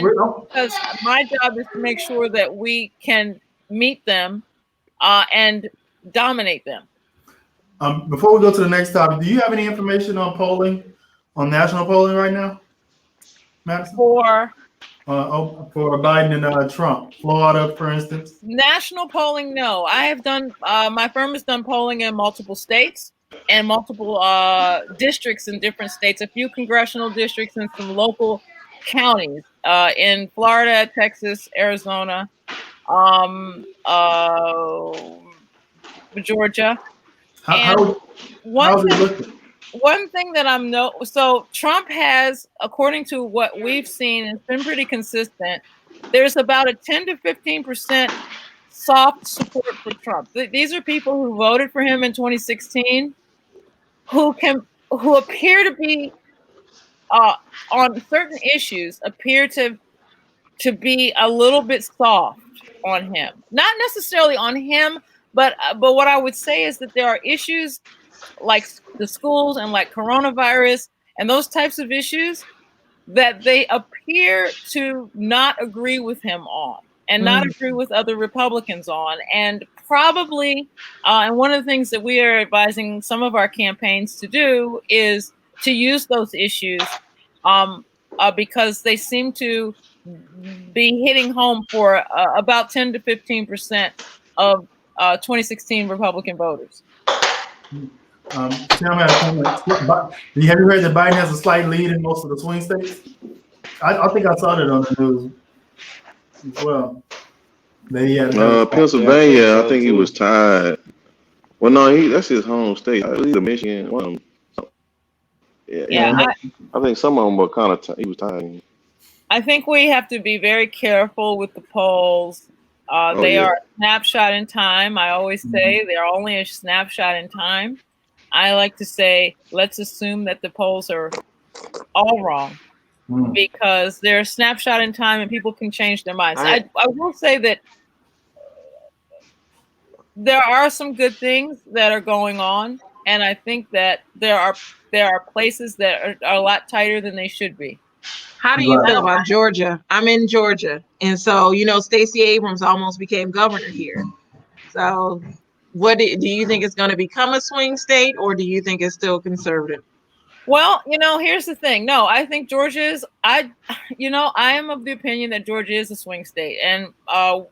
and because my job is to make sure that we can meet them and dominate them. Before we go to the next topic, do you have any information on polling, on national polling right now, Madison? For Biden and Trump, Florida, for instance. National polling, no. I have done. My firm has done polling in multiple states and multiple districts in different states. A few congressional districts and some local counties in Florida, Texas, Arizona, Georgia. And one thing that so Trump has, according to what we've seen, it's been pretty consistent. There's about a 10 to 15% soft support for Trump. These are people who voted for him in 2016, who appear to be on certain issues, appear to be a little bit soft on him. Not necessarily on him, but what I would say is that there are issues like the schools and like coronavirus and those types of issues that they appear to not agree with him on and not agree with other Republicans on. And probably, and one of the things that we are advising some of our campaigns to do is to use those issues because they seem to be hitting home for about 10 to 15% of 2016 Republican voters. Have you heard that Biden has a slight lead in most of the swing states? I think I saw that on the news as well. Pennsylvania, I think he was tied. Well, no, that's his home state. Either Michigan, one of them. Yeah. I think some of them were kind of he was tied. I think we have to be very careful with the polls. They are a snapshot in time. I always say they're only a snapshot in time. I like to say, let's assume that the polls are all wrong because they're a snapshot in time and people can change their minds. I will say that there are some good things that are going on, and I think that there are places that are a lot tighter than they should be. How do you feel about Georgia? I'm in Georgia, and so Stacey Abrams almost became governor here. So, what do you think it's going to become a swing state, or do you think it's still conservative? Well, here's the thing. No, I think Georgia is. I am of the opinion that Georgia is a swing state, and I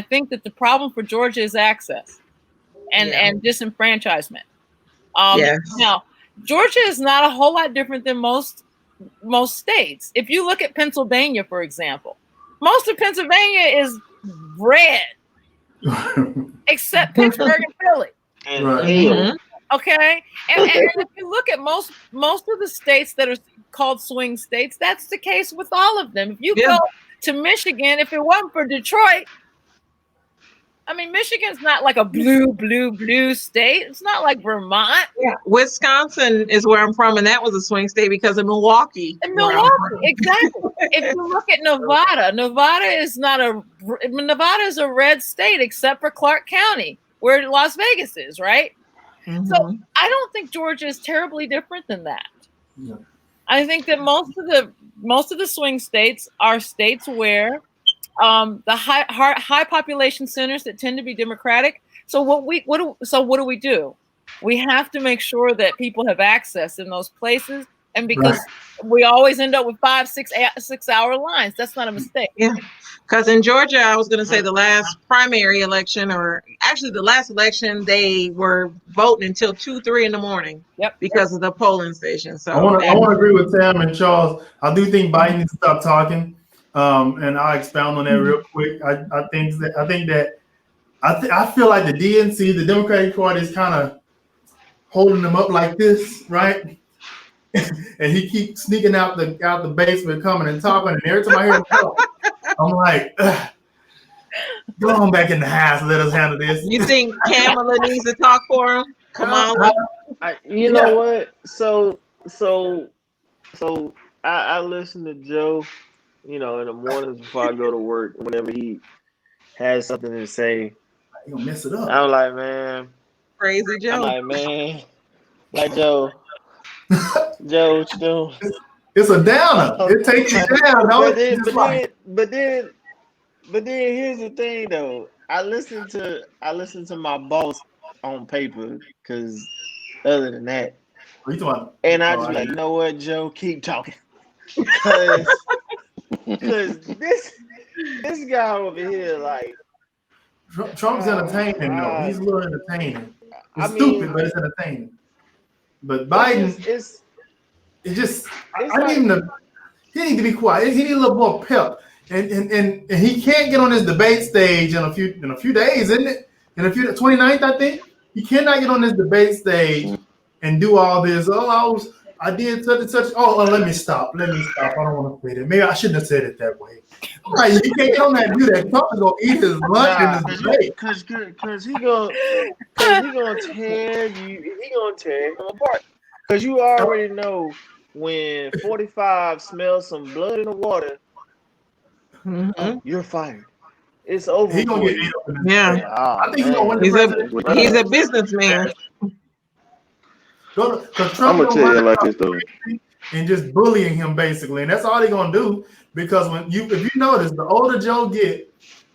think that the problem for Georgia is access and disenfranchisement. Now, Georgia is not a whole lot different than most states. If you look at Pennsylvania, for example, most of Pennsylvania is red, except Pittsburgh and Philly. Right. Okay, and if you look at most of the states that are called swing states, that's the case with all of them. If you go to Michigan, if it wasn't for Detroit, I mean, Michigan's not like a blue state. It's not like Vermont. Yeah, Wisconsin is where I'm from, and that was a swing state because of Milwaukee. And Milwaukee, exactly. If you look at Nevada, Nevada is a red state except for Clark County, where Las Vegas is, right? Mm-hmm. So I don't think Georgia is terribly different than that. Yeah. I think that most of the swing states are states where the high population centers that tend to be Democratic. So what do we do? We have to make sure that people have access in those places, and because we always end up with 5-6 hour lines, that's not a mistake. Yeah, because in Georgia, I was going to say the last primary election, or actually the last election, they were voting until 2-3 in the morning. Yep. Because of the polling station. So I want to agree with Sam and Charles. I do think Biden needs to stop talking. And I'll expound on that real quick. I feel like the DNC, the Democratic Party, is kind of holding them up like this, right? And he keeps sneaking out the basement, coming and talking. And every time I hear him talk, I'm like, go on back in the house. Let us handle this. You think Kamala needs to talk for him? Come on. You know what? So I listen to Joe. In the mornings before I go to work, whenever he has something to say, you gonna mess it up. I'm like, man, crazy Joe. I'm like, man, like Joe, what you doing? It's a downer. It takes you down. But then here's the thing though. I listen to my boss on paper because other than that, What you talking about? and I just be like, you know what, Joe, keep talking. Because this guy over here, like Trump's entertaining though. He's a little entertaining. It's stupid, but it's entertaining. But Biden, he need to be quiet. He need a little more pep. And he can't get on this debate stage in a few days, isn't it? In 29th, I think. He cannot get on this debate stage and do all this. I did such and such. Let me stop. I don't want to say that. Maybe I shouldn't have said it that way. All right, you can't get on that and do that. Trump is gonna eat his lunch in his debate. Cause he gonna tear him apart. Cause you already know when 45 smells some blood in the water, you're fired. It's over. He's gonna get ate up in this debate. I think he's gonna win the presidency. He's a businessman. I'm gonna tell you like this though, and just bullying him basically, and that's all they're gonna do. Because if you notice, the older Joe get,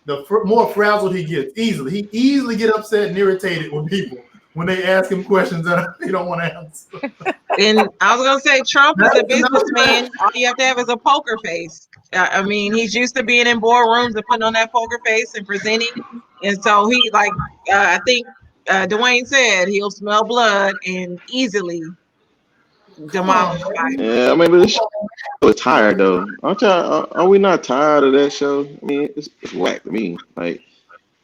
the more frazzled he gets easily. He easily get upset and irritated with people when they ask him questions that he don't want to answer. And I was gonna say, Trump is a businessman. All you have to have is a poker face. I mean, he's used to being in boardrooms and putting on that poker face and presenting, and so he I think Dwayne said he'll smell blood and easily demolish. Yeah, I mean, but this show is tired though. Are we not tired of that show? I mean, it's whack to me. Which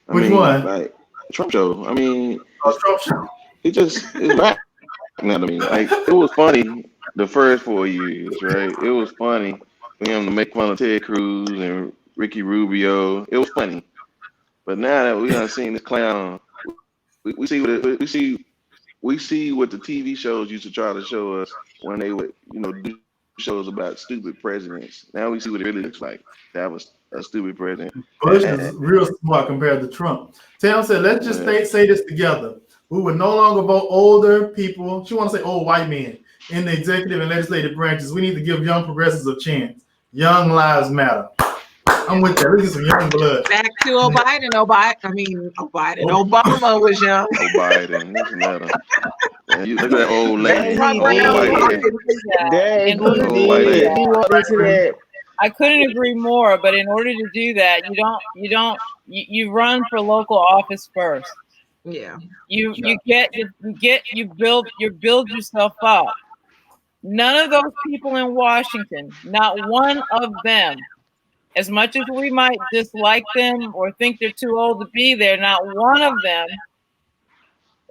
one? Like Trump show. I mean, Trump show. It's whack. Now to me, it was funny the first 4 years, right? It was funny for him to make fun of Ted Cruz and Ricky Rubio. It was funny, but now that we done seen this clown, we see what the TV shows used to try to show us when they would, do shows about stupid presidents. Now we see what it really looks like. That was a stupid president. Bush is real smart compared to Trump. Tam said, let's just say this together. We would no longer vote older people. She want to say old white men in the executive and legislative branches. We need to give young progressives a chance. Young lives matter. I'm with that. Let's get some young blood. Back to Biden. Obama was young. Biden. Doesn't matter. Man, you look at that old lady. I couldn't agree more. But in order to do that, you run for local office first. Yeah. You build yourself up. None of those people in Washington, not one of them, as much as we might dislike them or think they're too old to be there, not one of them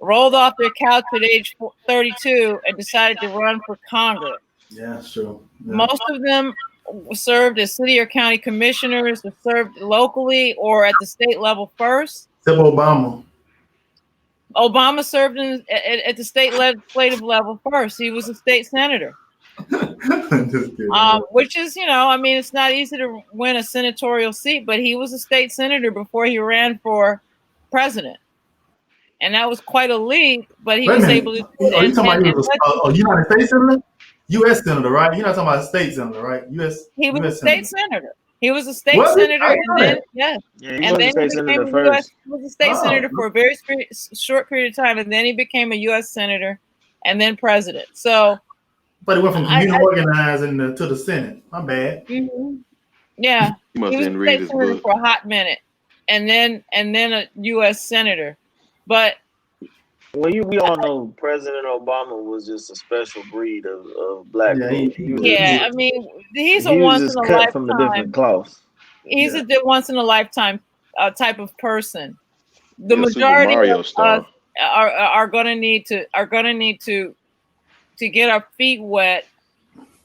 rolled off their couch at age 32 and decided to run for Congress. Yeah, sure. Yeah. Most of them served as city or county commissioners, or served locally or at the state level first. Except Obama. Obama served at the state legislative level first. He was a state senator. Which is, it's not easy to win a senatorial seat, but he was a state senator before he ran for president. And that was quite a leap, but he was able to. Are you talking about a United States senator? U.S. senator, right? You're not talking about a state senator, right? He was a state senator. He was a state senator, and then he was a state senator for a very short period of time, and then he became a U.S. senator, and then president. So, but he went from community organizing to the Senate. My bad. Mm-hmm. Yeah, he was a state senator for a hot minute, and then a U.S. senator. But we all know President Obama was just a special breed of black people. I mean, he's a once in a lifetime. From a different cloth. He's a once in a lifetime type of person. The majority of us are going to need to get our feet wet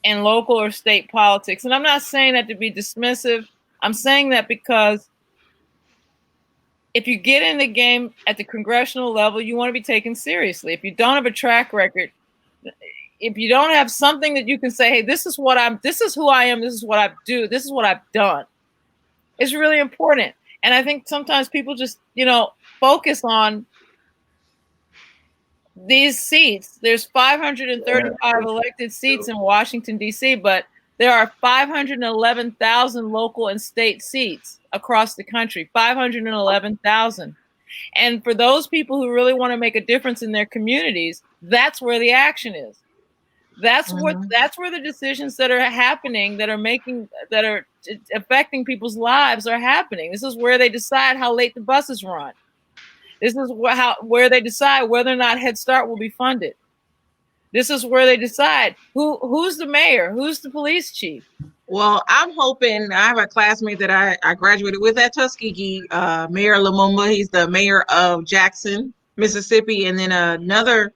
in local or state politics. And I'm not saying that to be dismissive. I'm saying that because if you get in the game at the congressional level, you want to be taken seriously. If you don't have a track record, if you don't have something that you can say, hey, this is who I am, this is what I do, this is what I've done, it's really important. And I think sometimes people just, focus on these seats. There's 535 elected seats in Washington, D.C., but There are 511,000 local and state seats across the country, 511,000. And for those people who really want to make a difference in their communities, that's where the action is. That's where the decisions that are happening, that are affecting people's lives are happening. This is where they decide how late the buses run. This is where they decide whether or not Head Start will be funded. This is where they decide who's the mayor, who's the police chief. Well, I'm hoping. I have a classmate that I graduated with at Tuskegee, Mayor Lumumba. He's the mayor of Jackson, Mississippi, and then another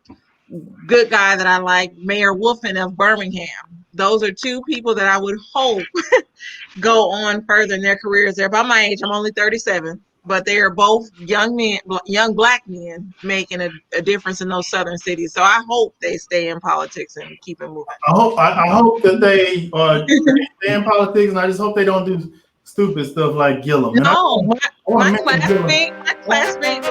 good guy that I like, Mayor Wolfen of Birmingham. Those are two people that I would hope go on further in their careers. They're about my age. I'm only 37, but they are both young men, young Black men making a difference in those southern cities. So I hope they stay in politics and keep it moving. I hope that they stay in politics, and I just hope they don't do stupid stuff like Gillum. No, my classmate